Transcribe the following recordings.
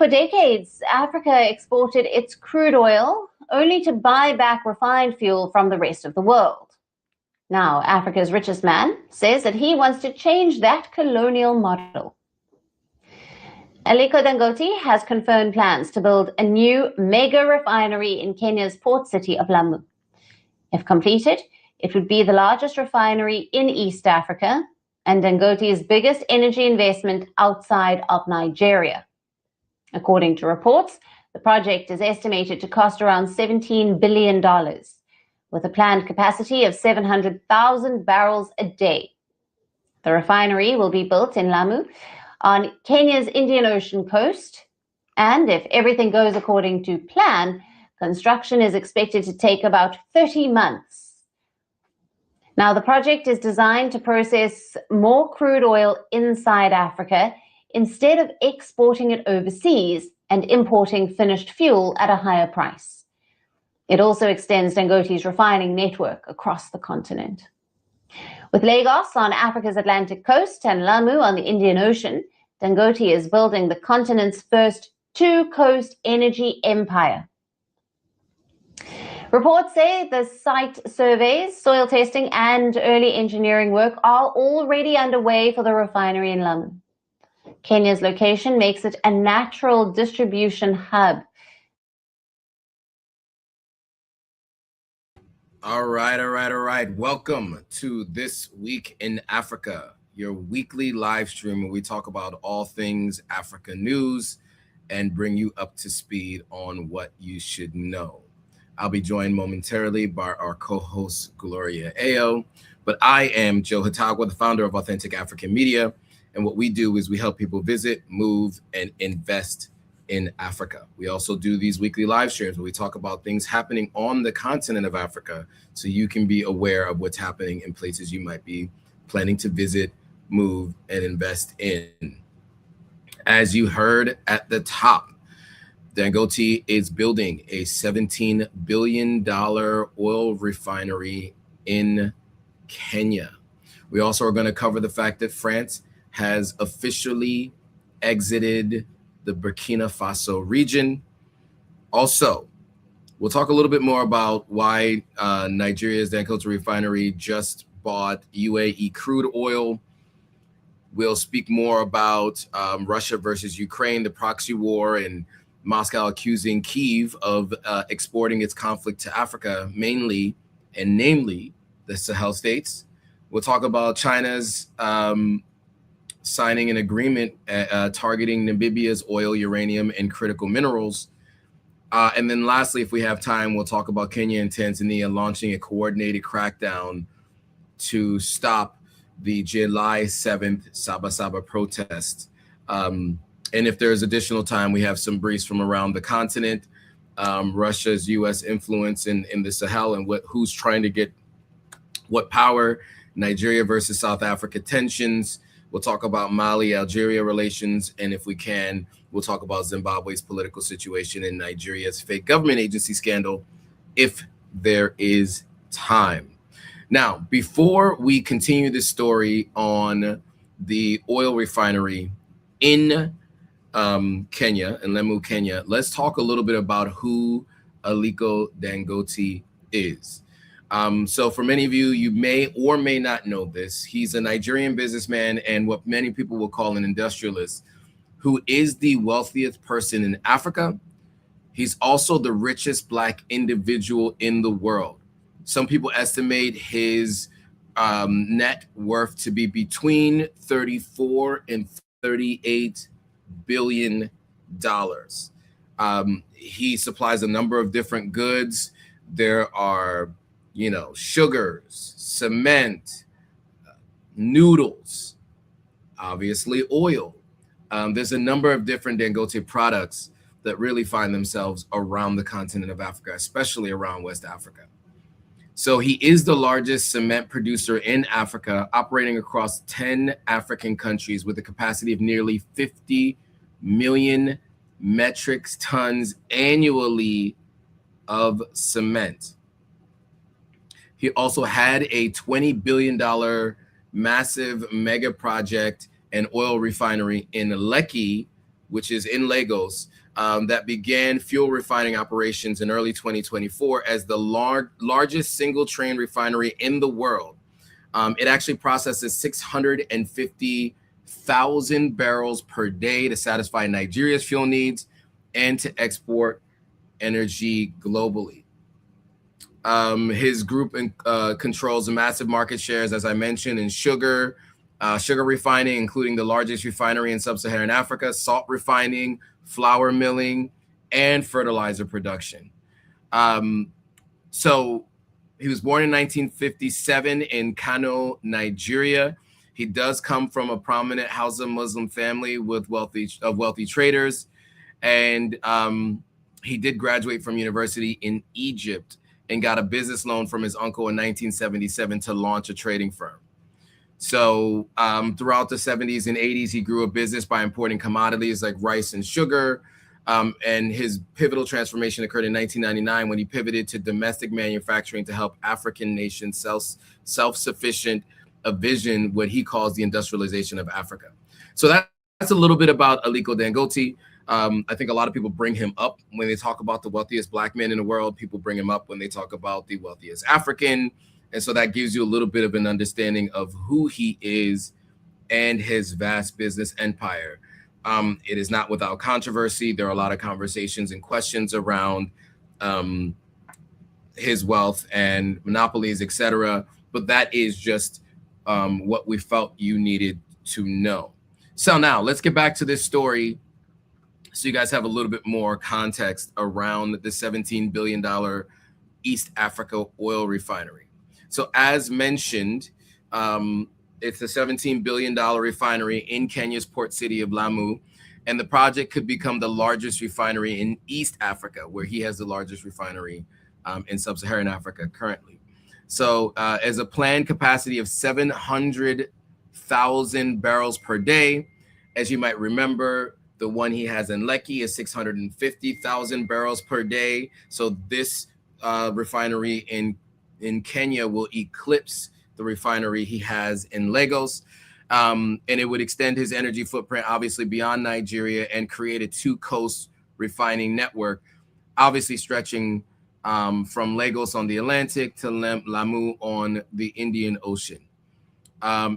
For decades, Africa exported its crude oil only to buy back refined fuel from the rest of the world. Now, Africa's richest man says that he wants to change that colonial model. Aliko Dangote has confirmed plans to build a new mega-refinery in Kenya's port city of Lamu. If completed, it would be the largest refinery in East Africa and Dangote's biggest energy investment outside of Nigeria. According to reports, the project is estimated to cost around $17 billion, with a planned capacity of 700,000 barrels a day. The refinery will be built in Lamu on Kenya's Indian Ocean coast, and if everything goes according to plan, construction is expected to take about 30 months. Now, the project is designed to process more crude oil inside Africa instead of exporting it overseas and importing finished fuel at a higher price. It also extends Dangote's refining network across the continent. With Lagos on Africa's Atlantic coast and Lamu on the Indian Ocean, Dangote is building the continent's first two-coast energy empire. Reports say the site surveys, soil testing, and early engineering work are already underway for the refinery in Lamu. Kenya's location makes it a natural distribution hub. All right. Welcome to This Week in Africa, your weekly live stream where we talk about all things Africa news and bring you up to speed on what you should know. I'll be joined momentarily by our co-host, Gloria Ayo, but I am Joe Hatagwa, the founder of Authentic African Media, and what we do is we help people visit, move, and invest in Africa. We also do these weekly live streams where we talk about things happening on the continent of Africa so you can be aware of what's happening in places you might be planning to visit, move, and invest in. As you heard at the top, Dangote is building a $17 billion oil refinery in Kenya. We also are going to cover the fact that France has officially exited the Burkina Faso region. Also, we'll talk a little bit more about why Nigeria's Dangote Refinery just bought UAE crude oil. We'll speak more about Russia versus Ukraine, the proxy war, and Moscow accusing Kyiv of exporting its conflict to Africa, mainly and namely the Sahel states. We'll talk about China's signing an agreement targeting Namibia's oil, uranium, and critical minerals. And then lastly, if we have time, we'll talk about Kenya and Tanzania launching a coordinated crackdown to stop the July 7th Sabasaba protest. And if there's additional time, we have some briefs from around the continent, Russia's U.S. influence in the Sahel and who's trying to get what power, Nigeria versus South Africa tensions. We'll talk about Mali-Algeria relations, and if we can, we'll talk about Zimbabwe's political situation and Nigeria's fake government agency scandal, if there is time. Now, before we continue this story on the oil refinery in Kenya, in Lamu, Kenya, let's talk a little bit about who Aliko Dangote is. So for many of you, you may or may not know this. He's a Nigerian businessman and what many people will call an industrialist who is the wealthiest person in Africa. He's also the richest Black individual in the world. Some people estimate his net worth to be between 34 and 38 billion dollars. He supplies a number of different goods. There are sugars, cement, noodles, obviously oil. There's a number of different Dangote products that really find themselves around the continent of Africa, especially around West Africa. So he is the largest cement producer in Africa, operating across 10 African countries with a capacity of nearly 50 million metric tons annually of cement. He also had a $20 billion massive mega project and oil refinery in Lekki, which is in Lagos, that began fuel refining operations in early 2024 as the largest single train refinery in the world. It actually processes 650,000 barrels per day to satisfy Nigeria's fuel needs and to export energy globally. His group controls massive market shares, as I mentioned, in sugar refining, including the largest refinery in sub-Saharan Africa, salt refining, flour milling, and fertilizer production. So he was born in 1957 in Kano, Nigeria. He does come from a prominent Hausa Muslim family with wealthy traders, and he did graduate from university in Egypt and got a business loan from his uncle in 1977 to launch a trading firm. So throughout the 70s and 80s, he grew a business by importing commodities like rice and sugar. And his pivotal transformation occurred in 1999 when he pivoted to domestic manufacturing to help African nations self-sufficient, a vision what he calls the industrialization of Africa. So that's a little bit about Aliko Dangote. I think a lot of people bring him up when they talk about the wealthiest black men in the world. People bring him up when they talk about the wealthiest African. And so that gives you a little bit of an understanding of who he is and his vast business empire. It is not without controversy. There are a lot of conversations and questions around his wealth and monopolies, etc. But that is just what we felt you needed to know. So now let's get back to this story so you guys have a little bit more context around the $17 billion East Africa oil refinery. So as mentioned, it's a $17 billion refinery in Kenya's port city of Lamu, and the project could become the largest refinery in East Africa, where he has the largest refinery in sub-Saharan Africa currently. So as a planned capacity of 700,000 barrels per day, as you might remember, the one he has in Lekki is 650,000 barrels per day. So this refinery in Kenya will eclipse the refinery he has in Lagos. And it would extend his energy footprint, obviously, beyond Nigeria and create a two-coast refining network, obviously stretching from Lagos on the Atlantic to Lamu on the Indian Ocean.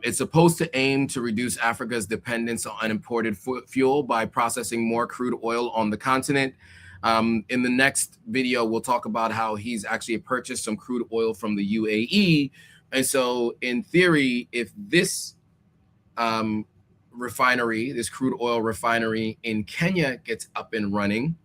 It's supposed to aim to reduce Africa's dependence on imported fuel by processing more crude oil on the continent. In the next video, we'll talk about how he's actually purchased some crude oil from the UAE. And so in theory, if this refinery, this crude oil refinery in Kenya gets up and running,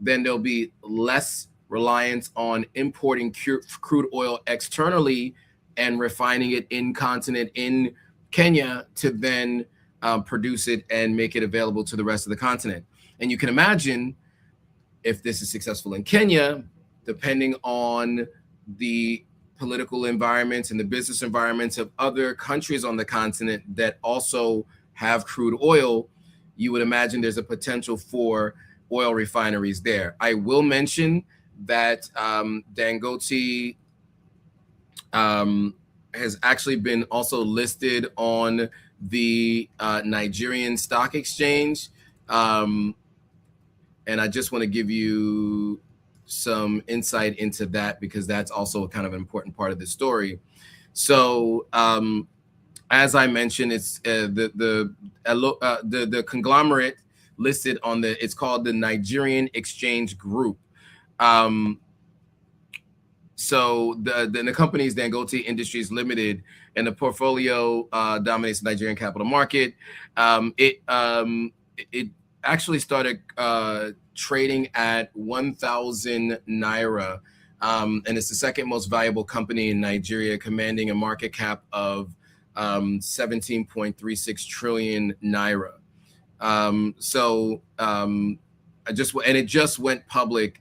then there'll be less reliance on importing crude oil externally and refining it in continent in Kenya to then produce it and make it available to the rest of the continent. And you can imagine if this is successful in Kenya, depending on the political environments and the business environments of other countries on the continent that also have crude oil, you would imagine there's a potential for oil refineries there. I will mention that Dangote has actually been also listed on the Nigerian Stock Exchange. And I just want to give you some insight into that because that's also kind of an important part of the story. So as I mentioned, it's the conglomerate listed on it's called the Nigerian Exchange Group. So the company is Dangote Industries Limited, and the portfolio dominates the Nigerian capital market. It actually started trading at 1,000 naira, and it's the second most valuable company in Nigeria, commanding a market cap of 17.36 trillion naira. It just went public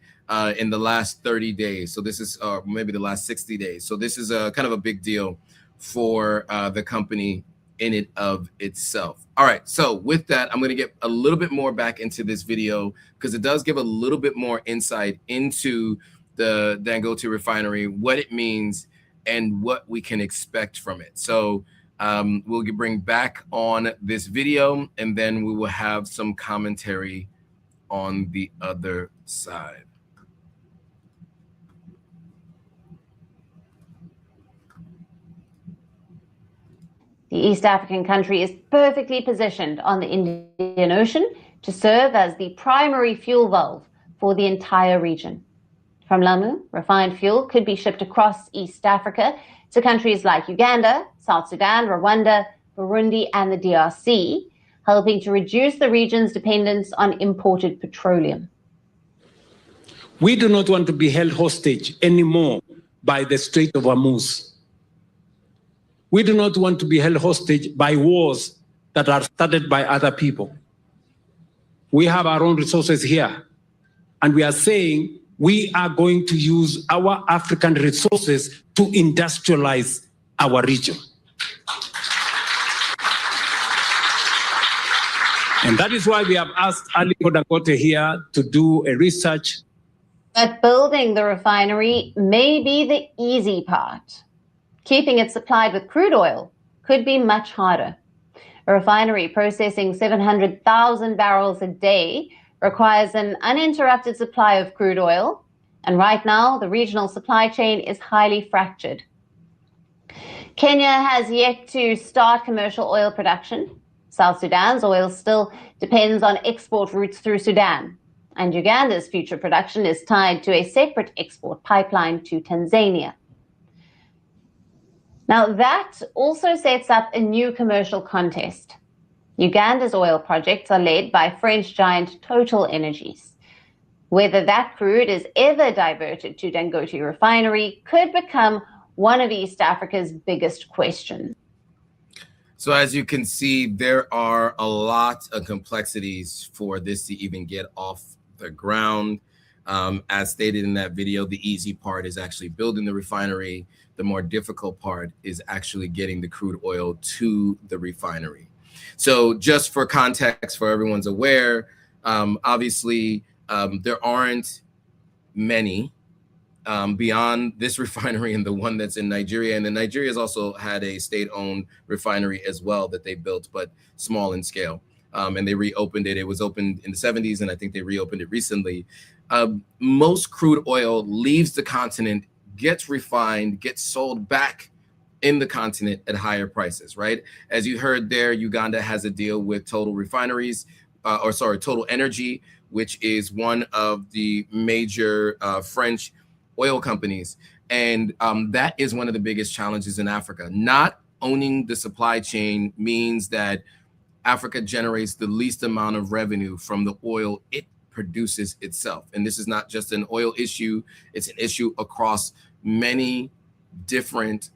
in the last 30 days. So this is maybe the last 60 days. So this is a kind of a big deal for the company in and of itself. All right, so with that, I'm going to get a little bit more back into this video because it does give a little bit more insight into the Dangote Refinery, what it means, and what we can expect from it. So we'll bring back on this video, and then we will have some commentary on the other side. The East African country is perfectly positioned on the Indian Ocean to serve as the primary fuel valve for the entire region. From Lamu, refined fuel could be shipped across East Africa to countries like Uganda, South Sudan, Rwanda, Burundi, and the DRC, helping to reduce the region's dependence on imported petroleum. We do not want to be held hostage anymore by the Strait of Hormuz. We do not want to be held hostage by wars that are started by other people. We have our own resources here, and we are saying we are going to use our African resources to industrialize our region. And that is why we have asked Aliko Dangote here to do a research. But building the refinery may be the easy part. Keeping it supplied with crude oil could be much harder. A refinery processing 700,000 barrels a day requires an uninterrupted supply of crude oil, and right now the regional supply chain is highly fractured. Kenya has yet to start commercial oil production. South Sudan's oil still depends on export routes through Sudan, and Uganda's future production is tied to a separate export pipeline to Tanzania. Now, that also sets up a new commercial contest. Uganda's oil projects are led by French giant Total Energies. Whether that crude is ever diverted to Dangote Refinery could become one of East Africa's biggest questions. So as you can see, there are a lot of complexities for this to even get off the ground. As stated in that video, the easy part is actually building the refinery. The more difficult part is actually getting the crude oil to the refinery. So just for context, for everyone's aware, obviously there aren't many beyond this refinery and the one that's in Nigeria. And then Nigeria has also had a state-owned refinery as well that they built, but small in scale. And they reopened it. It was opened in the 70s, and I think they reopened it recently. Most crude oil leaves the continent, gets refined, gets sold back in the continent at higher prices, right? As you heard there, Uganda has a deal with Total Energy, which is one of the major French oil companies. And that is one of the biggest challenges in Africa. Not owning the supply chain means that Africa generates the least amount of revenue from the oil it produces itself. And this is not just an oil issue, it's an issue across many different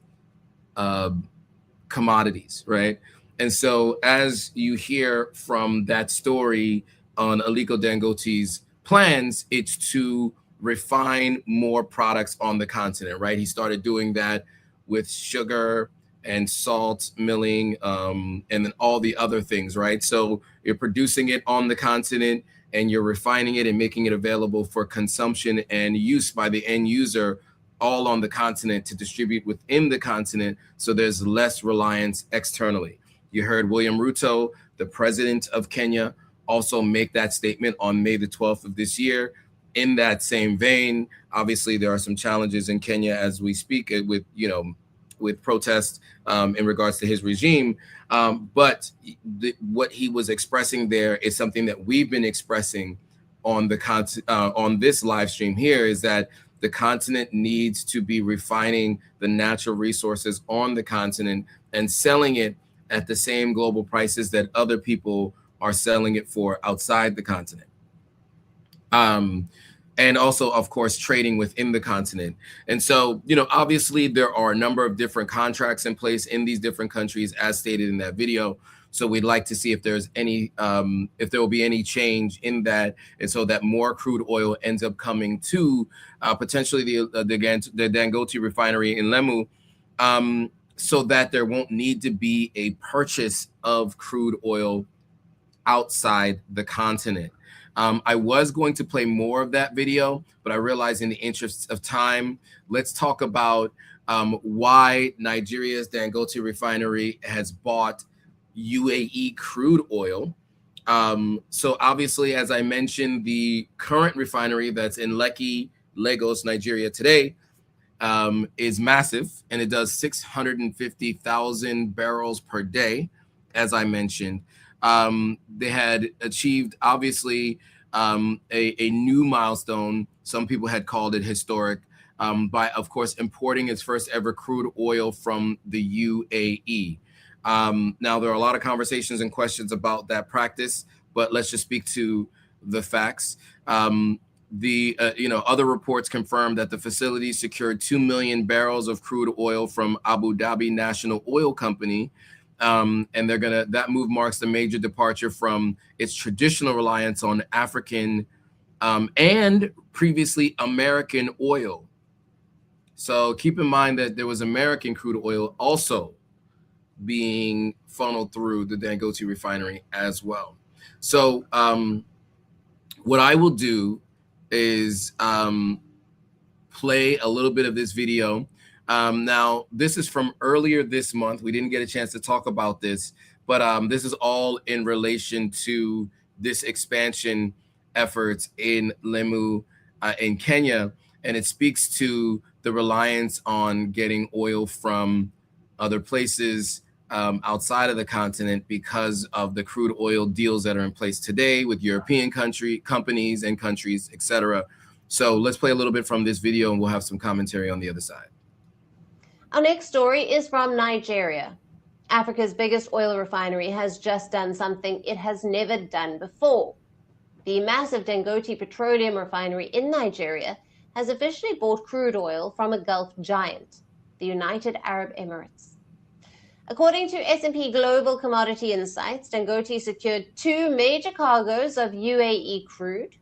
commodities, right? And so as you hear from that story on Aliko Dangote's plans, it's to refine more products on the continent, right? He started doing that with sugar and salt milling, and then all the other things, right? So you're producing it on the continent and you're refining it and making it available for consumption and use by the end user all on the continent to distribute within the continent, so there's less reliance externally. You heard William Ruto, the president of Kenya, also make that statement on May the 12th of this year. In that same vein, obviously there are some challenges in Kenya as we speak with, with protests in regards to his regime. But what he was expressing there is something that we've been expressing on the on this live stream here, is that the continent needs to be refining the natural resources on the continent and selling it at the same global prices that other people are selling it for outside the continent. And also, of course, trading within the continent. And so, obviously there are a number of different contracts in place in these different countries, as stated in that video. So we'd like to see if there's any, if there will be any change in that, and so that more crude oil ends up coming to potentially the Dangote Refinery in Lamu, so that there won't need to be a purchase of crude oil outside the continent. I was going to play more of that video, but I realized in the interest of time, let's talk about why Nigeria's Dangote Refinery has bought UAE crude oil So obviously, as I mentioned, the current refinery that's in Lekki, Lagos, Nigeria today is massive, and it does 650,000 barrels per day, as I mentioned. They had achieved, obviously, a new milestone. Some people had called it historic by, of course, importing its first ever crude oil from the UAE. Now, there are a lot of conversations and questions about that practice, but let's just speak to the facts. Other reports confirm that the facility secured 2 million barrels of crude oil from Abu Dhabi National Oil Company. And that move marks the major departure from its traditional reliance on African and previously American oil. So keep in mind that there was American crude oil also being funneled through the Dangote Refinery as well. So what I will do is play a little bit of this video. Now, this is from earlier this month. We didn't get a chance to talk about this, but this is all in relation to this expansion efforts in Lamu in Kenya, and it speaks to the reliance on getting oil from other places outside of the continent because of the crude oil deals that are in place today with European companies and countries, etc. So let's play a little bit from this video and we'll have some commentary on the other side. Our next story is from Nigeria. Africa's biggest oil refinery has just done something it has never done before. The massive Dangote Petroleum Refinery in Nigeria has officially bought crude oil from a Gulf giant, the United Arab Emirates. According to S&P Global Commodity Insights, Dangote secured 2 major cargoes of UAE crude.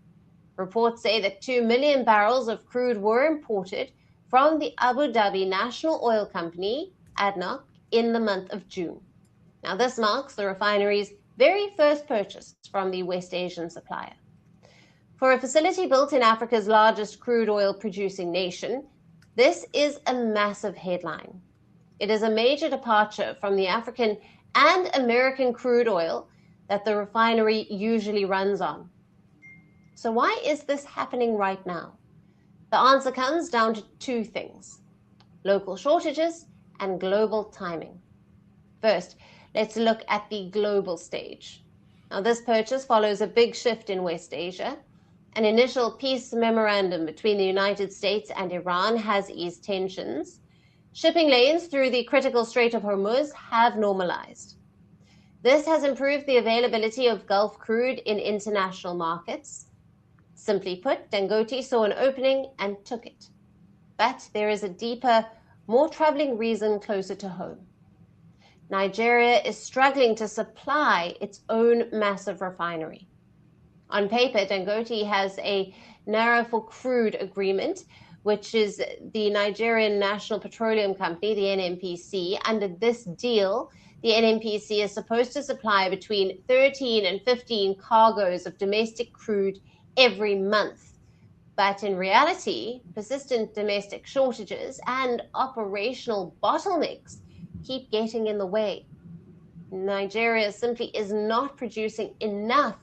Reports say that 2 million barrels of crude were imported from the Abu Dhabi National Oil Company, ADNOC, in the month of June. Now, this marks the refinery's very first purchase from the West Asian supplier. For a facility built in Africa's largest crude oil producing nation, this is a massive headline. It is a major departure from the African and American crude oil that the refinery usually runs on. So why is this happening right now? The answer comes down to 2 things: local shortages and global timing. First, let's look at the global stage. Now, this purchase follows a big shift in West Asia. An initial peace memorandum between the United States and Iran has eased tensions. Shipping lanes through the critical Strait of Hormuz have normalized. This has improved the availability of Gulf crude in international markets. Simply put, Dangote saw an opening and took it. But there is a deeper, more troubling reason closer to home. Nigeria is struggling to supply its own massive refinery. On paper, Dangote has a narrow for crude agreement, which is the Nigerian National Petroleum Company, the NNPC. Under this deal, the NNPC is supposed to supply between 13 and 15 cargoes of domestic crude every month. But in reality, persistent domestic shortages and operational bottlenecks keep getting in the way. Nigeria simply is not producing enough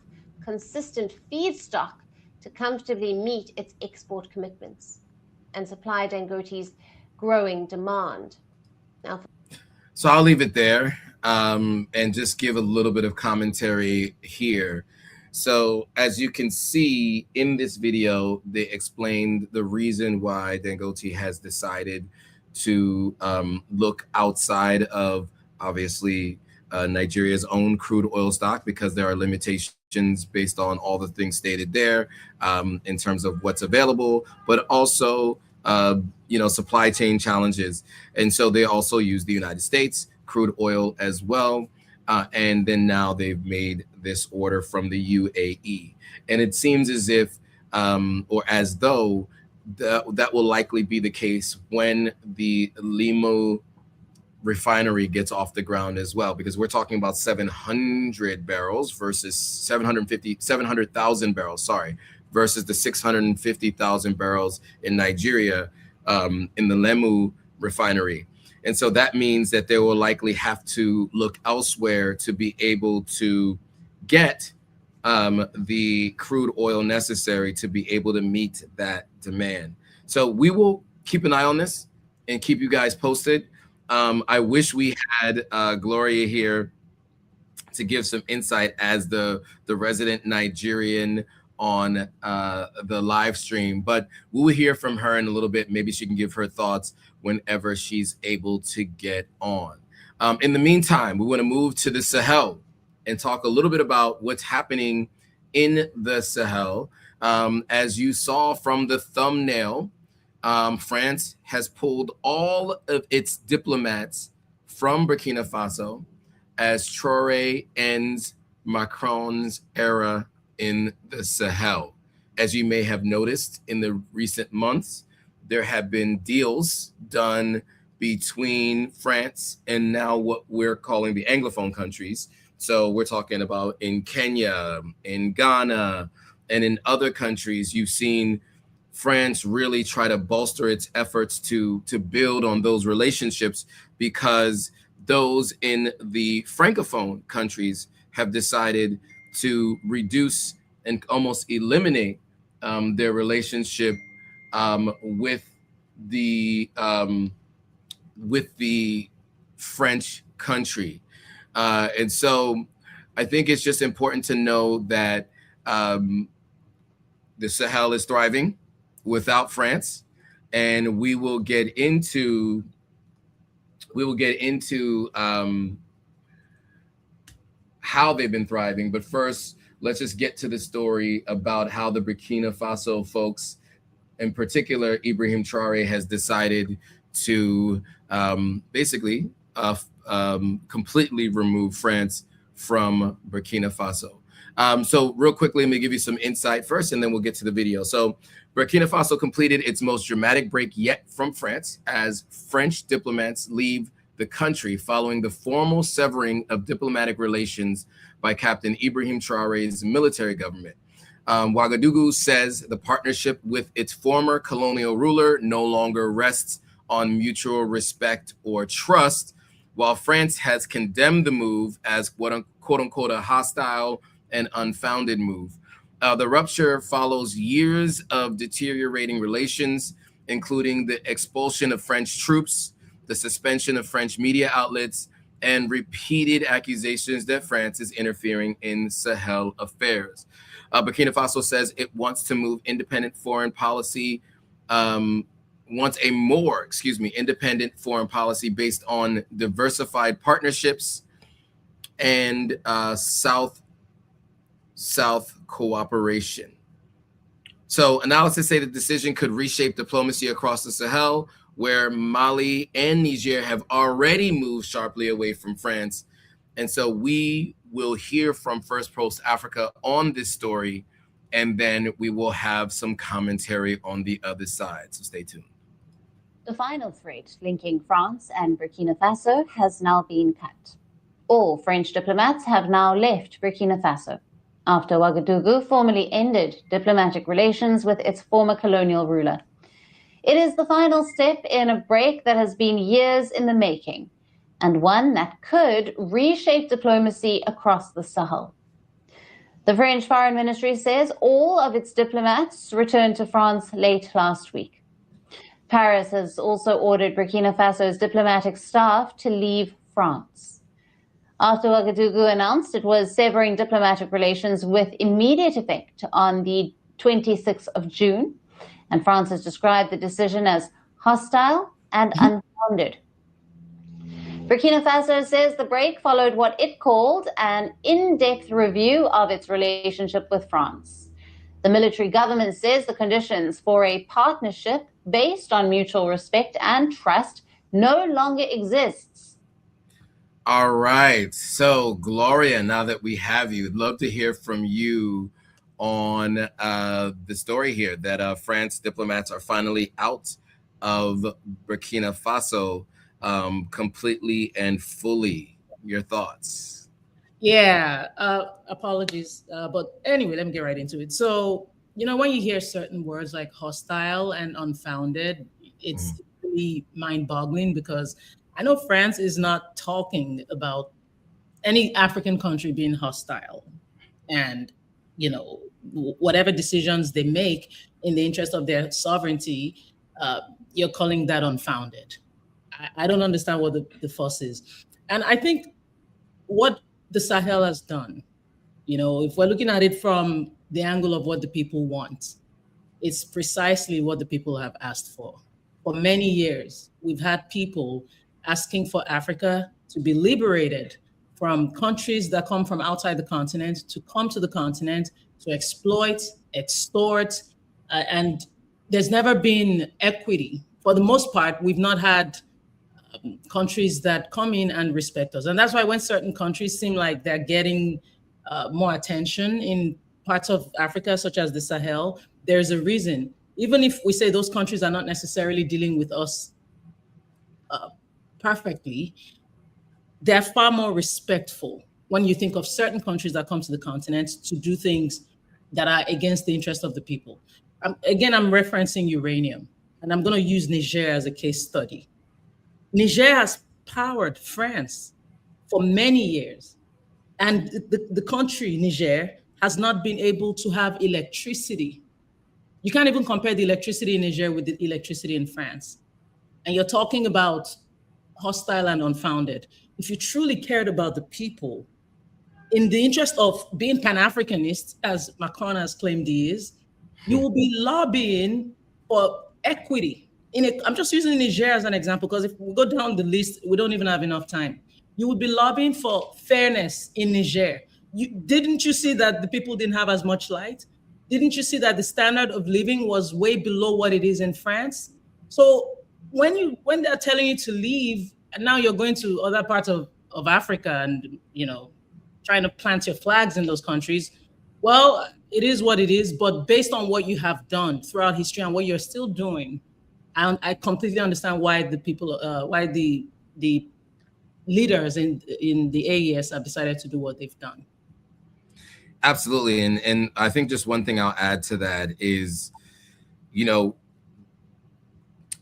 consistent feedstock to comfortably meet its export commitments and supply Dangote's growing demand. Now, so I'll leave it there and just give a little bit of commentary here. So as you can see in this video, they explained the reason why Dangote has decided to look outside of, obviously, Nigeria's own crude oil stock, because there are limitations based on all the things stated there in terms of what's available, but also supply chain challenges. And so they also use the United States crude oil as well. And then now they've made this order from the UAE. And it seems as if, or as though, that will likely be the case when the Lamu refinery gets off the ground as well, because we're talking about 700 barrels versus 700,000 barrels, sorry, versus the 650,000 barrels in Nigeria in the Lamu refinery. And so that means that they will likely have to look elsewhere to be able to get the crude oil necessary to be able to meet that demand. So we will keep an eye on this and keep you guys posted. I wish we had Gloria here to give some insight as the resident Nigerian on the live stream, but we will hear from her in a little bit. Maybe she can give her thoughts whenever she's able to get on. In the meantime, we want to move to the Sahel and talk a little bit about what's happening in the Sahel. As you saw from the thumbnail, France has pulled all of its diplomats from Burkina Faso as Traoré ends Macron's era in the Sahel. As you may have noticed in the recent months, there have been deals done between France and now what we're calling the Anglophone countries. So we're talking about in Kenya, in Ghana, and in other countries. You've seen France really try to bolster its efforts to build on those relationships, because those in the Francophone countries have decided to reduce and almost eliminate their relationship with the French country. And so I think it's just important to know that the Sahel is thriving without France, and we will get into how they've been thriving. But first, let's just get to the story about how the Burkina Faso folks, in particular Ibrahim Traoré, has decided to basically completely remove France from Burkina Faso. So real quickly, let me give you some insight first, and then we'll get to the video. So Burkina Faso completed its most dramatic break yet from France as French diplomats leave the country following the formal severing of diplomatic relations by Captain Ibrahim Traoré's military government. Ouagadougou says the partnership with its former colonial ruler no longer rests on mutual respect or trust, while France has condemned the move as quote unquote a hostile and unfounded move. The rupture follows years of deteriorating relations, including the expulsion of French troops, the suspension of French media outlets, and repeated accusations that France is interfering in Sahel affairs. Burkina Faso says it wants to move independent foreign policy, wants a more, independent foreign policy based on diversified partnerships and South cooperation. So analysts say the decision could reshape diplomacy across the Sahel, where Mali and Niger have already moved sharply away from France. And so we will hear from First Post Africa on this story, and then we will have some commentary on the other side. So stay tuned. The final thread linking France and Burkina Faso has now been cut. All French diplomats have now left Burkina Faso after Ouagadougou formally ended diplomatic relations with its former colonial ruler. It is the final step in a break that has been years in the making, and one that could reshape diplomacy across the Sahel. The French Foreign Ministry says all of its diplomats returned to France late last week. Paris has also ordered Burkina Faso's diplomatic staff to leave France. After Ouagadougou announced it was severing diplomatic relations with immediate effect on the 26th of June, and France has described the decision as hostile and unfounded. Burkina Faso says the break followed what it called an in-depth review of its relationship with France. The military government says the conditions for a partnership based on mutual respect and trust no longer exists. All right. So, Gloria, now that we have you, I'd love to hear from you on the story here that France diplomats are finally out of Burkina Faso completely and fully. Your thoughts? Yeah, apologies. But anyway, let me get right into it. So, when you hear certain words like hostile and unfounded, it's really mind-boggling, because I know France is not talking about any African country being hostile. And you know, whatever decisions they make in the interest of their sovereignty, you're calling that unfounded. I don't understand what the fuss is. And I think what the Sahel has done, you know, if we're looking at it from the angle of what the people want, it's precisely what the people have asked for. For many years, we've had people asking for Africa to be liberated from countries that come from outside the continent, to come to the continent, to exploit, extort, and there's never been equity. For the most part, we've not had countries that come in and respect us. And that's why when certain countries seem like they're getting more attention in parts of Africa, such as the Sahel, there's a reason. Even if we say those countries are not necessarily dealing with us perfectly, they're far more respectful when you think of certain countries that come to the continent to do things that are against the interest of the people. Again, I'm referencing uranium, and I'm going to use Niger as a case study. Niger has powered France for many years, and the country, Niger, has not been able to have electricity. You can't even compare the electricity in Niger with the electricity in France. And you're talking about hostile and unfounded. If you truly cared about the people, in the interest of being Pan-Africanist, as Macron has claimed he is, you will be lobbying for equity. I'm just using Niger as an example, because if we go down the list, we don't even have enough time. You would be lobbying for fairness in Niger. Didn't you see that the people didn't have as much light? Didn't you see that the standard of living was way below what it is in France? So when they're telling you to leave, and now you're going to other parts of Africa and, you know, trying to plant your flags in those countries, well, it is what it is. But based on what you have done throughout history and what you're still doing, I completely understand why the people, why the leaders in the AES have decided to do what they've done. Absolutely. And I think just one thing I'll add to that is, you know,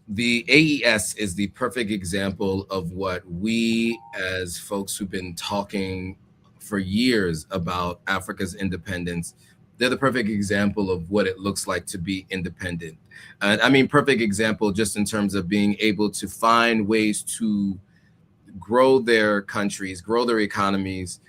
the AES is the perfect example of what we, as folks who've been talking for years about Africa's independence, they're the perfect example of what it looks like to be independent. I mean, perfect example just in terms of being able to find ways to grow their countries, grow their economies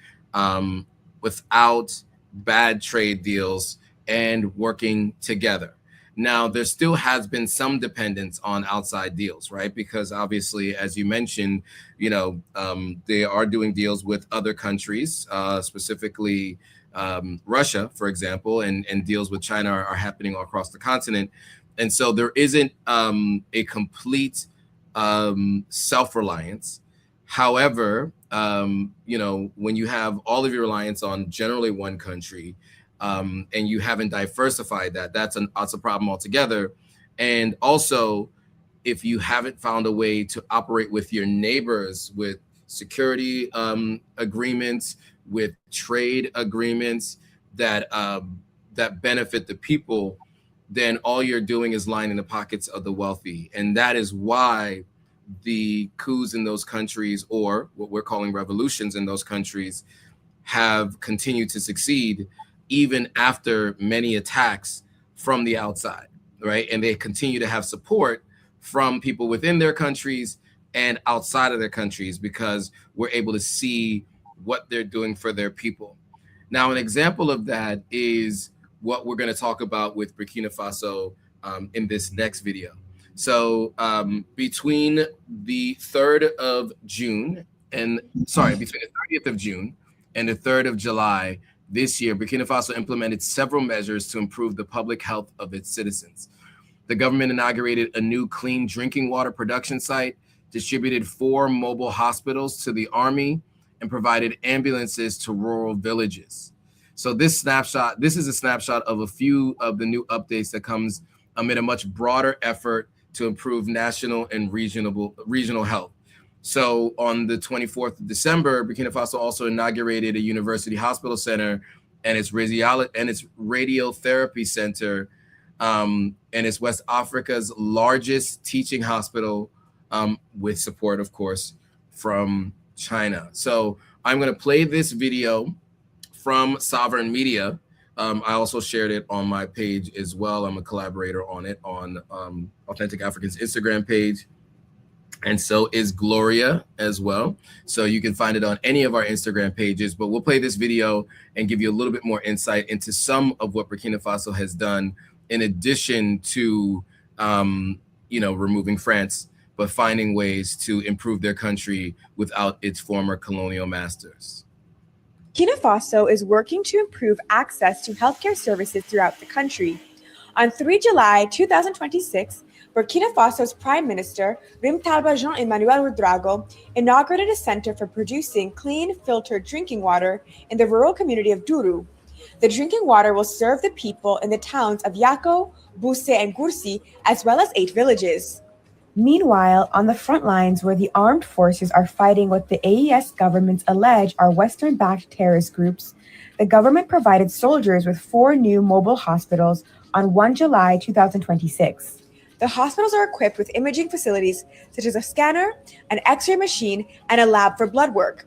without bad trade deals and working together. Now, there still has been some dependence on outside deals, right? Because obviously, as you mentioned, you know, they are doing deals with other countries, specifically Russia, for example, and deals with China are happening all across the continent. And so there isn't a complete self-reliance. However, you know, when you have all of your reliance on generally one country, and you haven't diversified that's a problem altogether. And also, if you haven't found a way to operate with your neighbors, with security agreements, with trade agreements that benefit the people, then all you're doing is lining the pockets of the wealthy. And that is why the coups in those countries, or what we're calling revolutions in those countries, have continued to succeed even after many attacks from the outside, right? And they continue to have support from people within their countries and outside of their countries, because we're able to see what they're doing for their people. Now, an example of that is what we're going to talk about with Burkina Faso in this next video. So between the 3rd of June and, between the 30th of June and the 3rd of July this year, Burkina Faso implemented several measures to improve the public health of its citizens. The government inaugurated a new clean drinking water production site, distributed 4 mobile hospitals to the army, and provided ambulances to rural villages. So this is a snapshot of a few of the new updates that comes amid a much broader effort to improve national and regional health. So on the 24th of December, Burkina Faso also inaugurated a university hospital center and its radiotherapy center, and it's West Africa's largest teaching hospital, with support, of course, from China. So I'm going to play this video from Sovereign Media, I also shared it on my page as well. I'm a collaborator on it on Authentic Africans Instagram page. And so is Gloria as well. So you can find it on any of our Instagram pages, but we'll play this video and give you a little bit more insight into some of what Burkina Faso has done in addition to, removing France, but finding ways to improve their country without its former colonial masters. Burkina Faso is working to improve access to healthcare services throughout the country. On 3 July 2026, Burkina Faso's Prime Minister, Rim Talba Jean-Emmanuel Ouedraogo, inaugurated a center for producing clean, filtered drinking water in the rural community of Duru. The drinking water will serve the people in the towns of Yako, Bousse, and Gursi, as well as 8 villages. Meanwhile, on the front lines where the armed forces are fighting what the AES governments allege are Western-backed terrorist groups, the government provided soldiers with 4 new mobile hospitals on 1 July 2026. The hospitals are equipped with imaging facilities such as a scanner, an X-ray machine, and a lab for blood work.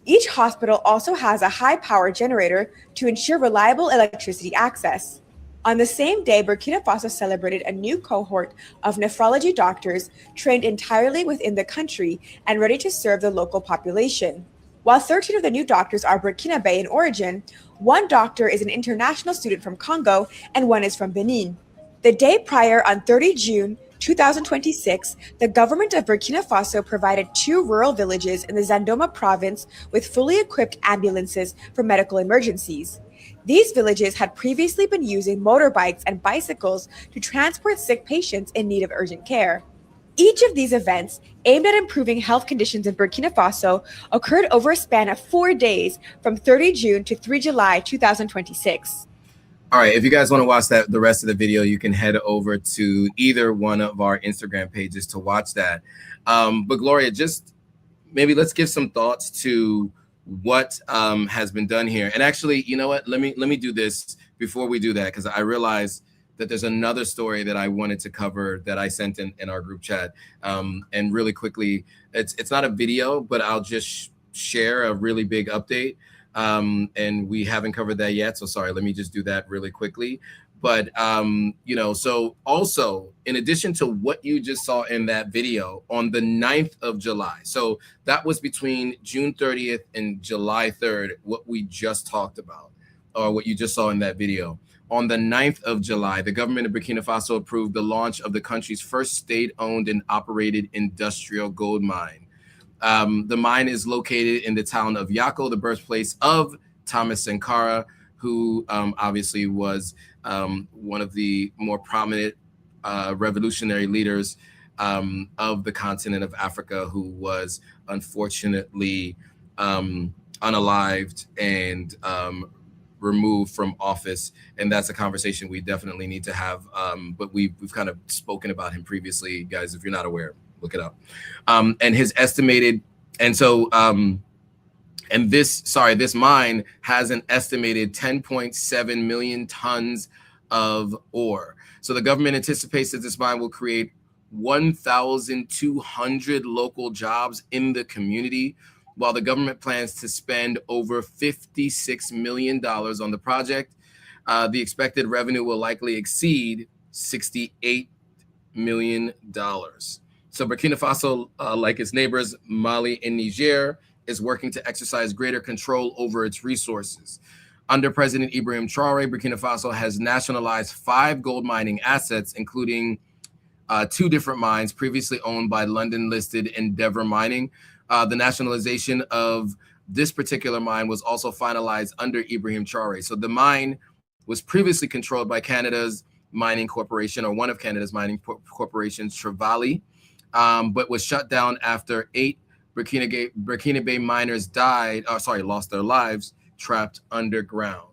Each hospital also has a high-power generator to ensure reliable electricity access. On the same day, Burkina Faso celebrated a new cohort of nephrology doctors trained entirely within the country and ready to serve the local population. While 13 of the new doctors are Burkinabe in origin, 1 doctor is an international student from Congo and 1 is from Benin. The day prior, on 30 June 2026, the government of Burkina Faso provided 2 rural villages in the Zandoma province with fully equipped ambulances for medical emergencies. These villages had previously been using motorbikes and bicycles to transport sick patients in need of urgent care. Each of these events, aimed at improving health conditions in Burkina Faso, occurred over a span of 4 days from 30 June to 3 July 2026. All right, if you guys want to watch the rest of the video, you can head over to either one of our Instagram pages to watch that. But Gloria, just maybe let's give some thoughts to what has been done here. And actually, you know what? Let me do this before we do that, because I realized that there's another story that I wanted to cover that I sent in our group chat. And really quickly, it's not a video, but I'll just share a really big update. And we haven't covered that yet. So sorry, let me just do that really quickly. But, so also, in addition to what you just saw in that video, on the 9th of July, so that was between June 30th and July 3rd, what we just talked about, or what you just saw in that video. On the 9th of July, the government of Burkina Faso approved the launch of the country's first state-owned and operated industrial gold mine. The mine is located in the town of Yako, the birthplace of Thomas Sankara, who obviously was one of the more prominent revolutionary leaders of the continent of Africa, who was unfortunately unalived and removed from office. And that's a conversation we definitely need to have. But we've kind of spoken about him previously, guys. If you're not aware, look it up. And his estimated, and so, and this mine has an estimated 10.7 million tons of ore. So the government anticipates that this mine will create 1,200 local jobs in the community, while the government plans to spend over $56 million on the project. The expected revenue will likely exceed $68 million. So Burkina Faso, like its neighbors Mali and Niger, is working to exercise greater control over its resources. Under President Ibrahim Traoré, Burkina Faso has nationalized 5 gold mining assets, including 2 different mines previously owned by London-listed Endeavour Mining. The nationalization of this particular mine was also finalized under Ibrahim Traoré. So the mine was previously controlled by Canada's mining corporation, or one of Canada's mining corporations, Trevali, but was shut down after 8 Burkinabe miners lost their lives trapped underground.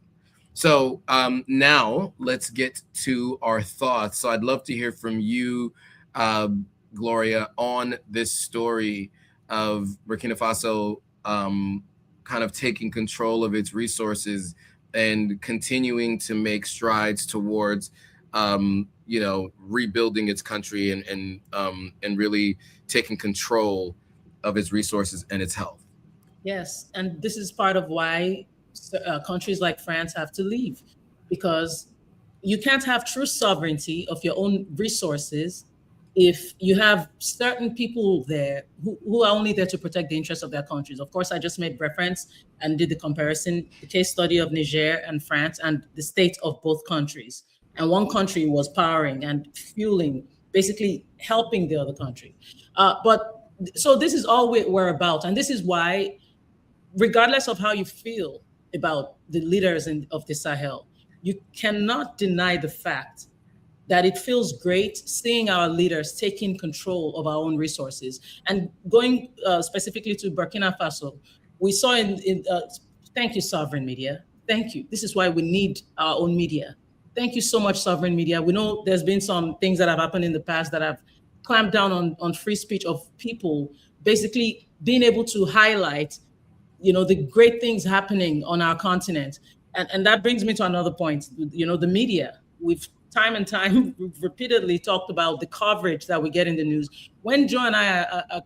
So now let's get to our thoughts. So I'd love to hear from you, Gloria, on this story of Burkina Faso kind of taking control of its resources and continuing to make strides towards rebuilding its country and really taking control of its resources and its health. Yes, and this is part of why countries like France have to leave. because you can't have true sovereignty of your own resources if you have certain people there who are only there to protect the interests of their countries. Of course, I just made reference and did the comparison, the case study of Niger and France and the state of both countries. And one country was powering and fueling, basically helping the other country. So this is all we're about. And this is why, regardless of how you feel about the leaders of the Sahel, you cannot deny the fact that it feels great seeing our leaders taking control of our own resources. And going specifically to Burkina Faso, we saw thank you, sovereign media. Thank you. This is why we need our own media. Thank you so much, sovereign media. We know there's been some things that have happened in the past that have clamped down on free speech of people, basically being able to highlight, the great things happening on our continent. And that brings me to another point, the media. We've time and time repeatedly talked about the coverage that we get in the news. When Joe and I are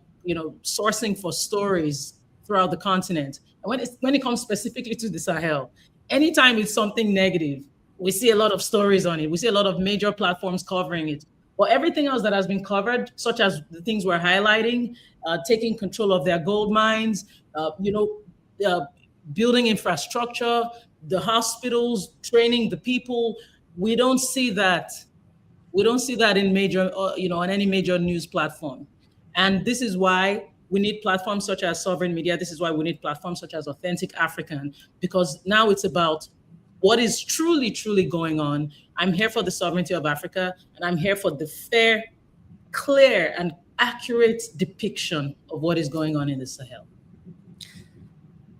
sourcing for stories throughout the continent, and when it comes specifically to the Sahel, anytime it's something negative, we see a lot of stories on it. We see a lot of major platforms covering it. But everything else that has been covered, such as the things we're highlighting, taking control of their gold mines, building infrastructure, the hospitals, training the people, we don't see that. We don't see that in major, on any major news platform. And this is why we need platforms such as Sovereign Media. This is why we need platforms such as Authentic African, because now it's about what is truly, truly going on. I'm here for the sovereignty of Africa, and I'm here for the fair, clear, and accurate depiction of what is going on in the Sahel.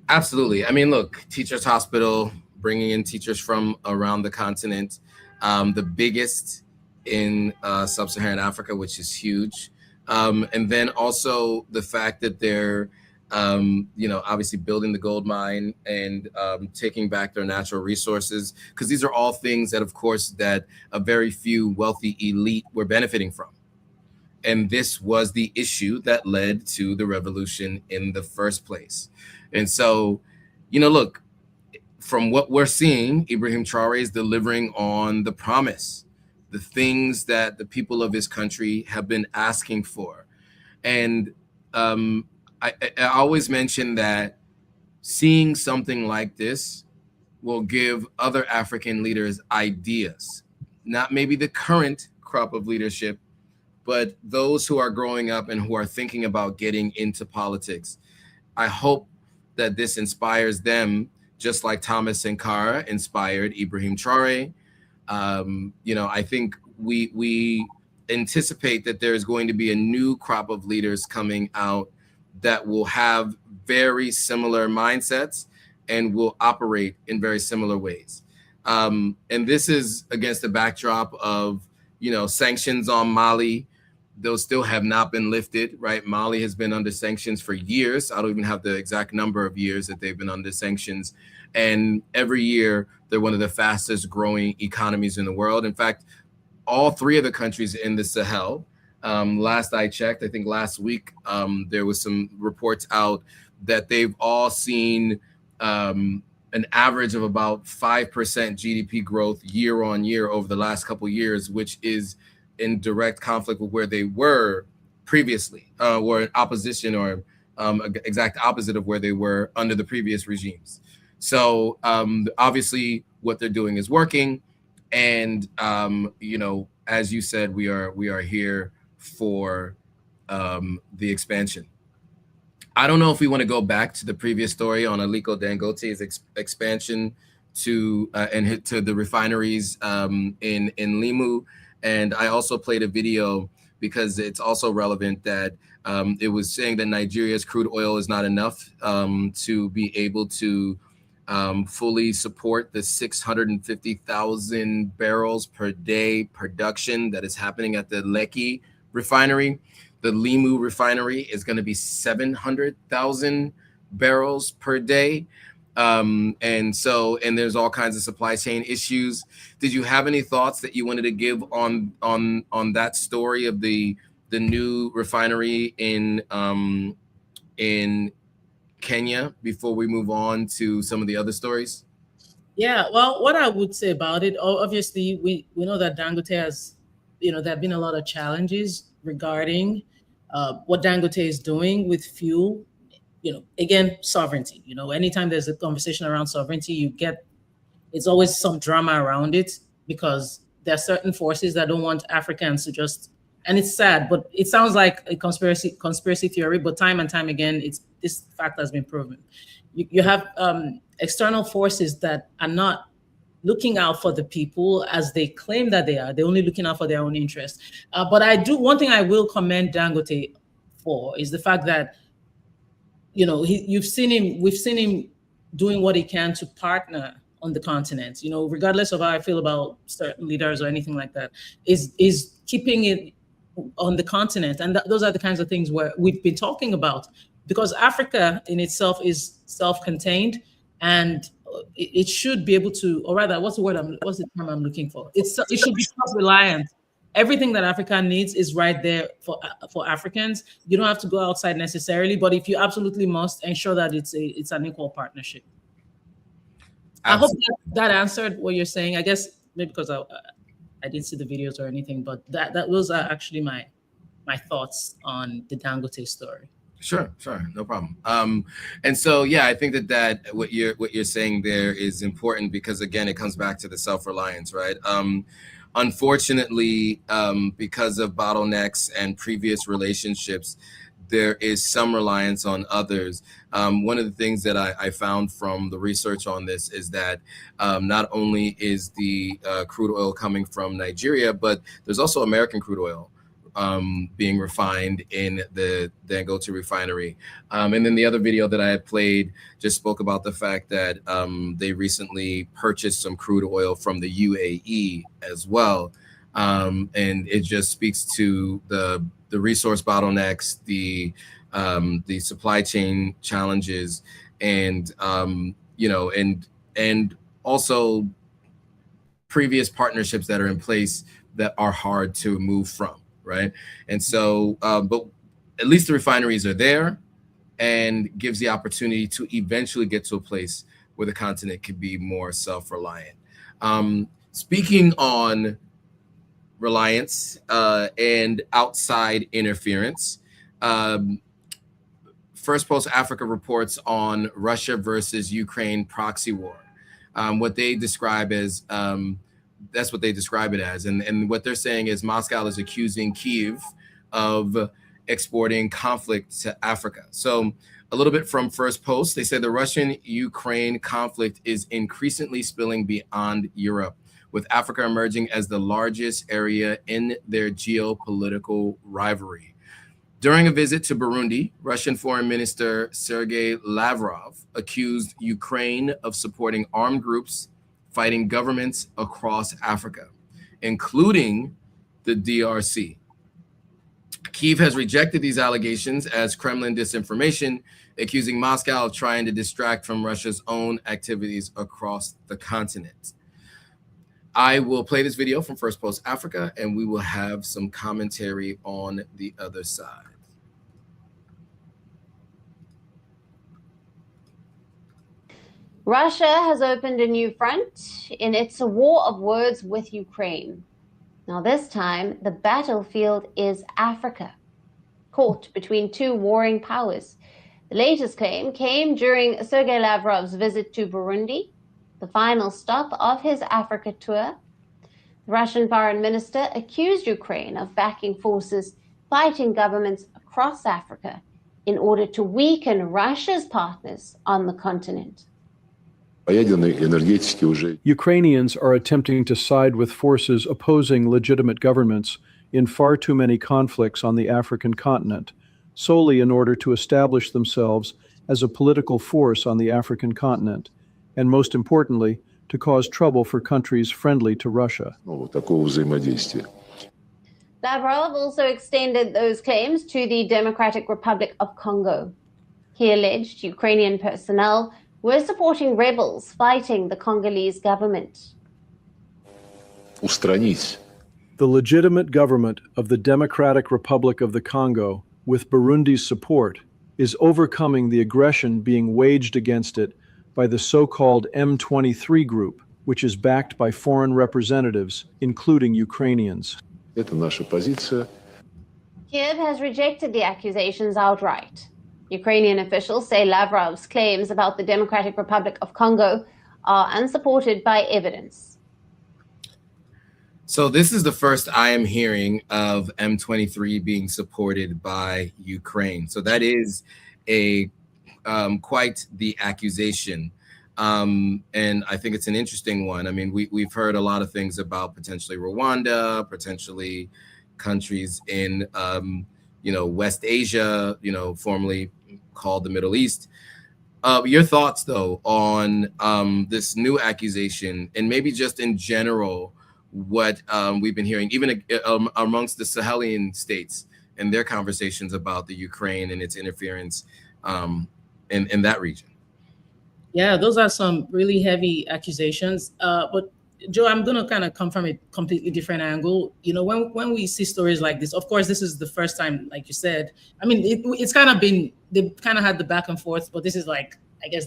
Absolutely. I mean, look, Teachers Hospital, bringing in teachers from around the continent, the biggest in sub-Saharan Africa, which is huge. And then also the fact that they're, obviously building the gold mine and taking back their natural resources, because these are all things that, of course, that a very few wealthy elite were benefiting from. And this was the issue that led to the revolution in the first place. And so, look, from what we're seeing, Ibrahim Traoré is delivering on the promise, the things that the people of his country have been asking for. And I always mention that seeing something like this will give other African leaders ideas, not maybe the current crop of leadership, but those who are growing up and who are thinking about getting into politics. I hope that this inspires them, just like Thomas Sankara inspired Ibrahim Traoré. I think we anticipate that there's going to be a new crop of leaders coming out that will have very similar mindsets and will operate in very similar ways. And this is against the backdrop of, sanctions on Mali. Those still have not been lifted, right? Mali has been under sanctions for years. I don't even have the exact number of years that they've been under sanctions. And every year, they're one of the fastest growing economies in the world. In fact, all three of the countries in the Sahel, last I checked, I think last week, there was some reports out that they've all seen an average of about 5% GDP growth year on year over the last couple of years, which is in direct conflict with where they were previously, or in opposition or exact opposite of where they were under the previous regimes. So obviously what they're doing is working. And, as you said, we are here for the expansion. I don't know if we want to go back to the previous story on Aliko Dangote's expansion to the refineries in Limu. And I also played a video because it's also relevant that it was saying that Nigeria's crude oil is not enough to be able to fully support the 650,000 barrels per day production that is happening at the Lekki refinery. The Limu refinery is going to be 700,000 barrels per day. And there's all kinds of supply chain issues. Did you have any thoughts that you wanted to give on that story of the new refinery in Kenya before we move on to some of the other stories? Yeah, well, what I would say about it, obviously, we know that Dangote has, there have been a lot of challenges regarding what Dangote is doing with fuel. Again, sovereignty. Anytime there's a conversation around sovereignty, it's always some drama around it, because there are certain forces that don't want Africans to just, and it's sad, but it sounds like a conspiracy theory, but time and time again, this fact has been proven. You have external forces that are not looking out for the people as they claim that they are. They're only looking out for their own interests. But one thing I will commend Dangote for is the fact that, we've seen him doing what he can to partner on the continent, regardless of how I feel about certain leaders or anything like that, is keeping it on the continent. And those are the kinds of things where we've been talking about, because Africa in itself is self-contained, and it should be able to, or rather, what's the term I'm looking for? It should be self-reliant. Everything that Africa needs is right there for Africans. You don't have to go outside necessarily, but if you absolutely must, ensure that it's an equal partnership. Absolutely. I hope that answered what you're saying. I guess maybe because I didn't see the videos or anything, but that was actually my thoughts on the Dangote story. Sure, no problem. And so, yeah, I think that what you're saying there is important, because again, it comes back to the self-reliance, right? Unfortunately, because of bottlenecks and previous relationships, there is some reliance on others. One of the things that I found from the research on this is that not only is the crude oil coming from Nigeria, but there's also American crude oil being refined in the Dangote Refinery. And then the other video that I had played just spoke about the fact that they recently purchased some crude oil from the UAE as well. And it just speaks to the resource bottlenecks, the supply chain challenges, and and also previous partnerships that are in place that are hard to move from. Right. And so, but at least the refineries are there, and gives the opportunity to eventually get to a place where the continent can be more self-reliant. Speaking on reliance and outside interference, First Post Africa reports on Russia versus Ukraine proxy war. What they describe as that's what they describe it as. And what they're saying is Moscow is accusing Kyiv of exporting conflict to Africa. So a little bit from First Post, they say the Russian-Ukraine conflict is increasingly spilling beyond Europe, with Africa emerging as the largest area in their geopolitical rivalry. During a visit to Burundi, Russian Foreign Minister Sergei Lavrov accused Ukraine of supporting armed groups fighting governments across Africa, including the DRC. Kyiv has rejected these allegations as Kremlin disinformation, accusing Moscow of trying to distract from Russia's own activities across the continent. I will play this video from First Post Africa, and we will have some commentary on the other side. Russia has opened a new front in its war of words with Ukraine. Now, this time, the battlefield is Africa, caught between two warring powers. The latest claim came during Sergei Lavrov's visit to Burundi, the final stop of his Africa tour. The Russian foreign minister accused Ukraine of backing forces fighting governments across Africa in order to weaken Russia's partners on the continent. Ukrainians are attempting to side with forces opposing legitimate governments in far too many conflicts on the African continent, solely in order to establish themselves as a political force on the African continent, and most importantly, to cause trouble for countries friendly to Russia. Lavrov also extended those claims to the Democratic Republic of Congo. He alleged Ukrainian personnel were supporting rebels fighting the Congolese government. The legitimate government of the Democratic Republic of the Congo, with Burundi's support, is overcoming the aggression being waged against it by the so-called M23 group, which is backed by foreign representatives, including Ukrainians. Это наша позиция. Kyiv has rejected the accusations outright. Ukrainian officials say Lavrov's claims about the Democratic Republic of Congo are unsupported by evidence. So this is the first I am hearing of M23 being supported by Ukraine. So that is a quite the accusation. And I think it's an interesting one. I mean, we've heard a lot of things about potentially Rwanda, potentially countries in, West Asia, formerly called the Middle East. Your thoughts, though, on this new accusation, and maybe just in general, what we've been hearing, even amongst the Sahelian states and their conversations about the Ukraine and its interference in that region. Yeah, those are some really heavy accusations. But Joe, I'm going to kind of come from a completely different angle. When we see stories like this, of course, this is the first time, like you said. I mean, it's kind of been, they've kind of had the back and forth, but this is like, I guess,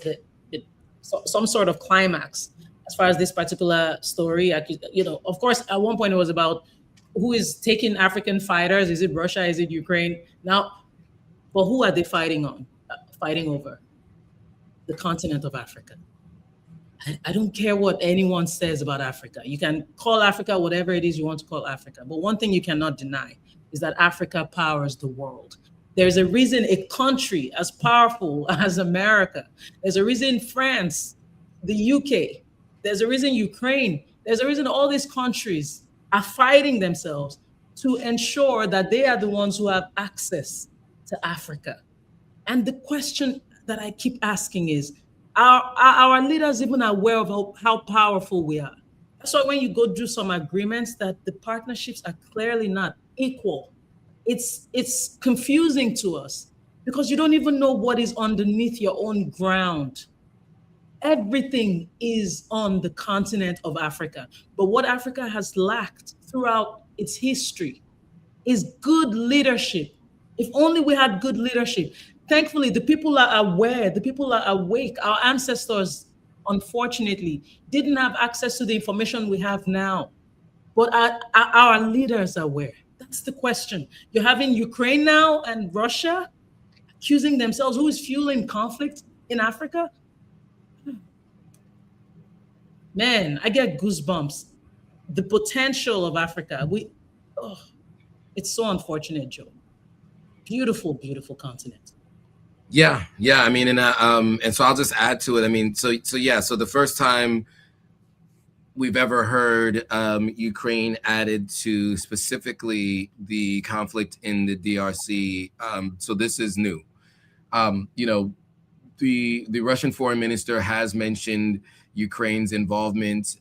some sort of climax as far as this particular story. Of course, at one point it was about who is taking African fighters. Is it Russia? Is it Ukraine? Now, but who are they fighting over? The continent of Africa. I don't care what anyone says about Africa. You can call Africa whatever it is you want to call Africa. But one thing you cannot deny is that Africa powers the world. There's a reason a country as powerful as America, there's a reason France, the UK, there's a reason Ukraine, there's a reason all these countries are fighting themselves to ensure that they are the ones who have access to Africa. And the question that I keep asking is, are our leaders even aware of how powerful we are? That's why when you go do some agreements, that the partnerships are clearly not equal. It's confusing to us because you don't even know what is underneath your own ground. Everything is on the continent of Africa. But what Africa has lacked throughout its history is good leadership. If only we had good leadership. Thankfully, the people are aware, the people are awake. Our ancestors, unfortunately, didn't have access to the information we have now. But our leaders are aware. That's the question. You're having Ukraine now and Russia accusing themselves. Who is fueling conflict in Africa? Man, I get goosebumps. The potential of Africa. It's so unfortunate, Joe. Beautiful, beautiful continent. Yeah. I mean, and so I'll just add to it. I mean, so the first time we've ever heard Ukraine added to specifically the conflict in the DRC. So this is new. The Russian foreign minister has mentioned Ukraine's involvement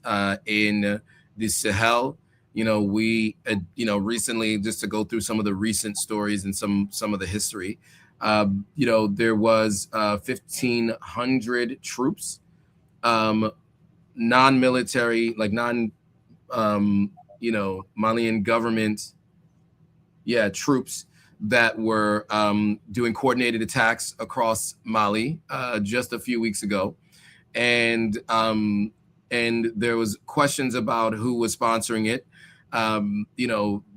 in the Sahel. We recently, just to go through some of the recent stories and some of the history, there was 1,500 troops, non-military, like Malian government, troops that were doing coordinated attacks across Mali just a few weeks ago. And there was questions about who was sponsoring it.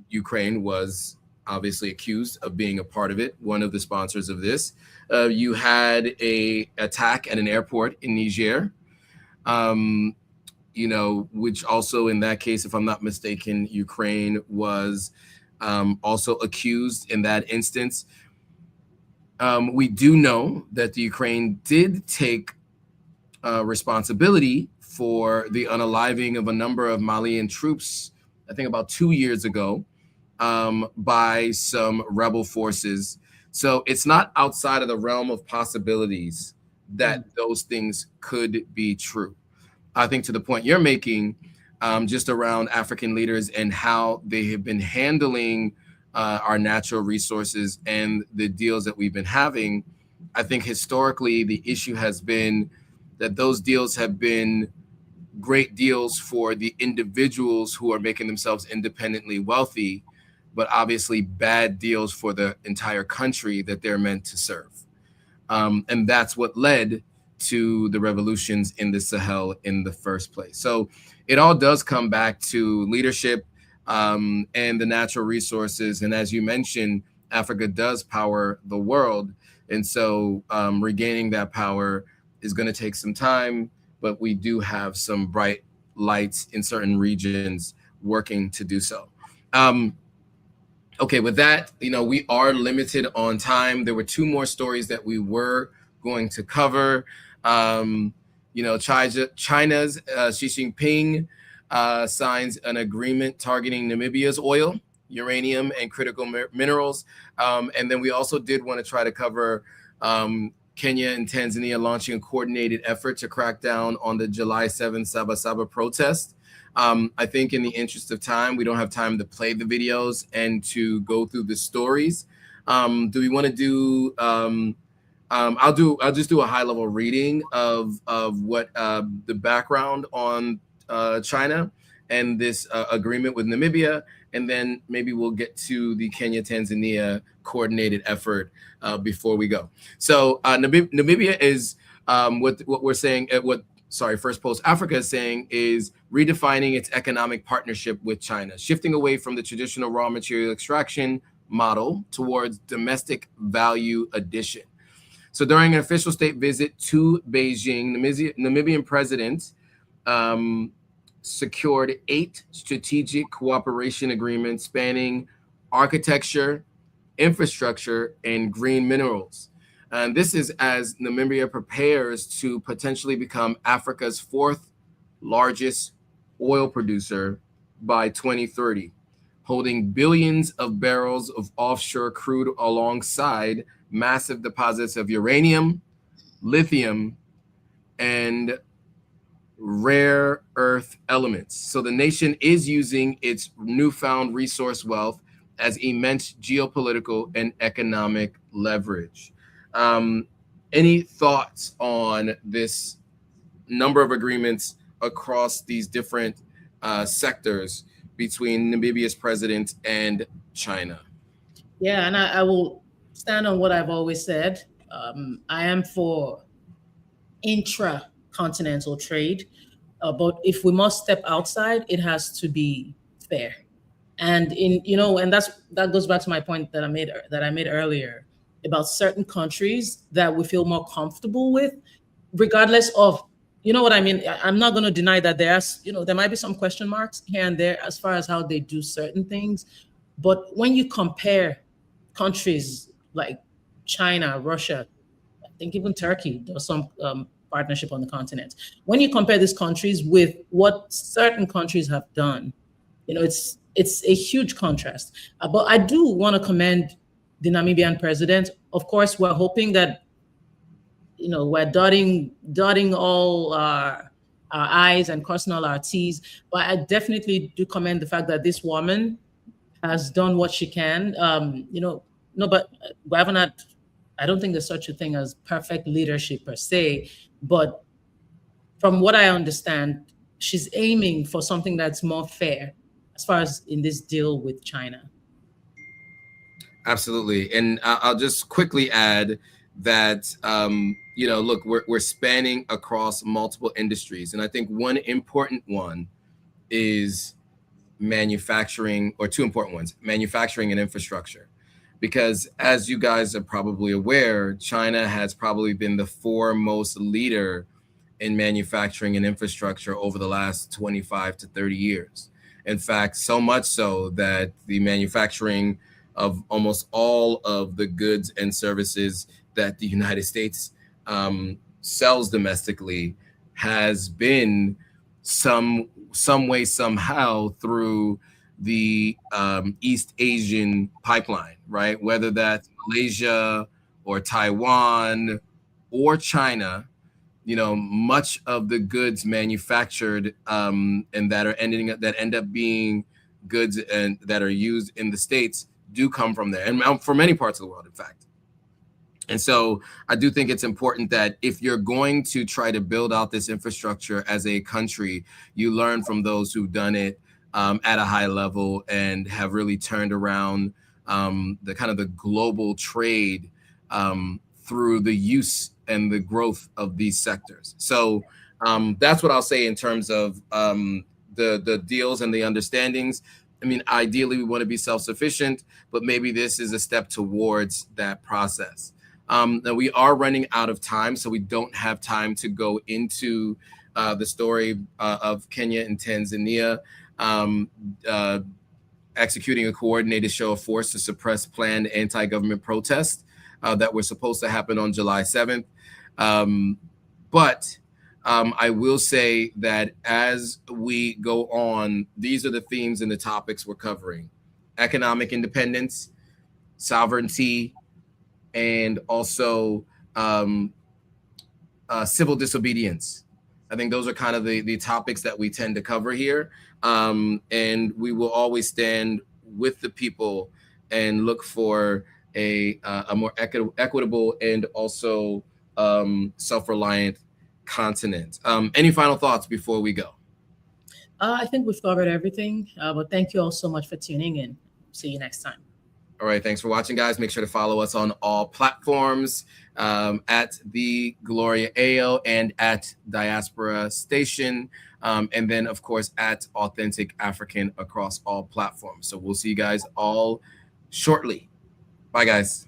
Ukraine was obviously accused of being a part of it, one of the sponsors of this. You had a attack at an airport in Niger, which also in that case, if I'm not mistaken, Ukraine was also accused in that instance. We do know that the Ukraine did take responsibility for the unaliving of a number of Malian troops, I think about 2 years ago, by some rebel forces. So it's not outside of the realm of possibilities that those things could be true. I think to the point you're making, just around African leaders and how they have been handling our natural resources and the deals that we've been having, I think historically the issue has been that those deals have been great deals for the individuals who are making themselves independently wealthy, but obviously bad deals for the entire country that they're meant to serve. And that's what led to the revolutions in the Sahel in the first place. So it all does come back to leadership and the natural resources. And as you mentioned, Africa does power the world. And so regaining that power is going to take some time, but we do have some bright lights in certain regions working to do so. Okay, with that, we are limited on time. There were two more stories that we were going to cover. China's Xi Jinping signs an agreement targeting Namibia's oil, uranium, and critical minerals. And then we also did want to try to cover Kenya and Tanzania launching a coordinated effort to crack down on the July 7th Sabasaba protest. I think in the interest of time, we don't have time to play the videos and to go through the stories. Do we want to do? I'll just do a high level reading of what the background on China and this agreement with Namibia, and then maybe we'll get to the Kenya-Tanzania coordinated effort before we go. So Namibia is what we're saying. First Post Africa is saying is redefining its economic partnership with China, shifting away from the traditional raw material extraction model towards domestic value addition. So during an official state visit to Beijing, Namibian president secured 8 strategic cooperation agreements spanning architecture, infrastructure, and green minerals. And this is as Namibia prepares to potentially become Africa's 4th largest oil producer by 2030, holding billions of barrels of offshore crude alongside massive deposits of uranium, lithium, and rare earth elements. So the nation is using its newfound resource wealth as immense geopolitical and economic leverage. Any thoughts on this number of agreements across these different sectors between Namibia's president and China? Yeah, and I will stand on what I've always said. I am for intra-continental trade, but if we must step outside, it has to be fair. And that goes back to my point that I made earlier about certain countries that we feel more comfortable with, regardless of, what I mean? I'm not going to deny that there might be some question marks here and there as far as how they do certain things. But when you compare countries like China, Russia, I think even Turkey, there was some partnership on the continent. When you compare these countries with what certain countries have done, it's a huge contrast. But I do want to commend the Namibian president. Of course, we're hoping that, we're dotting all our I's and crossing all our T's. But I definitely do commend the fact that this woman has done what she can. But we haven't had, I don't think there's such a thing as perfect leadership per se. But from what I understand, she's aiming for something that's more fair as far as in this deal with China. Absolutely. And I'll just quickly add that, look, we're spanning across multiple industries. And I think one important one is manufacturing, or two important ones, manufacturing and infrastructure. Because as you guys are probably aware, China has probably been the foremost leader in manufacturing and infrastructure over the last 25 to 30 years. In fact, so much so that the manufacturing of almost all of the goods and services that the United States sells domestically has been some way, somehow through the East Asian pipeline, right? Whether that's Malaysia or Taiwan or China, much of the goods manufactured and that end up being goods and that are used in the States do come from there, and from many parts of the world, in fact. And so I do think it's important that if you're going to try to build out this infrastructure as a country, you learn from those who've done it at a high level and have really turned around the kind of the global trade through the use and the growth of these sectors. So that's what I'll say in terms of the deals and the understandings. I mean, ideally, we want to be self-sufficient, but maybe this is a step towards that process. Now we are running out of time, so we don't have time to go into the story of Kenya and Tanzania executing a coordinated show of force to suppress planned anti-government protests that were supposed to happen on July 7th. But I will say that as we go on, these are the themes and the topics we're covering: economic independence, sovereignty, and also civil disobedience. I think those are kind of the topics that we tend to cover here. And we will always stand with the people and look for a more equitable and also self-reliant continent. Any final thoughts before we go? I think we've covered everything, but thank you all so much for tuning in. See you next time. All right, thanks for watching, guys. Make sure to follow us on all platforms at the Gloria AO and at Diaspora Station, and then of course at Authentic African across all platforms. So we'll see you guys all shortly. Bye, guys.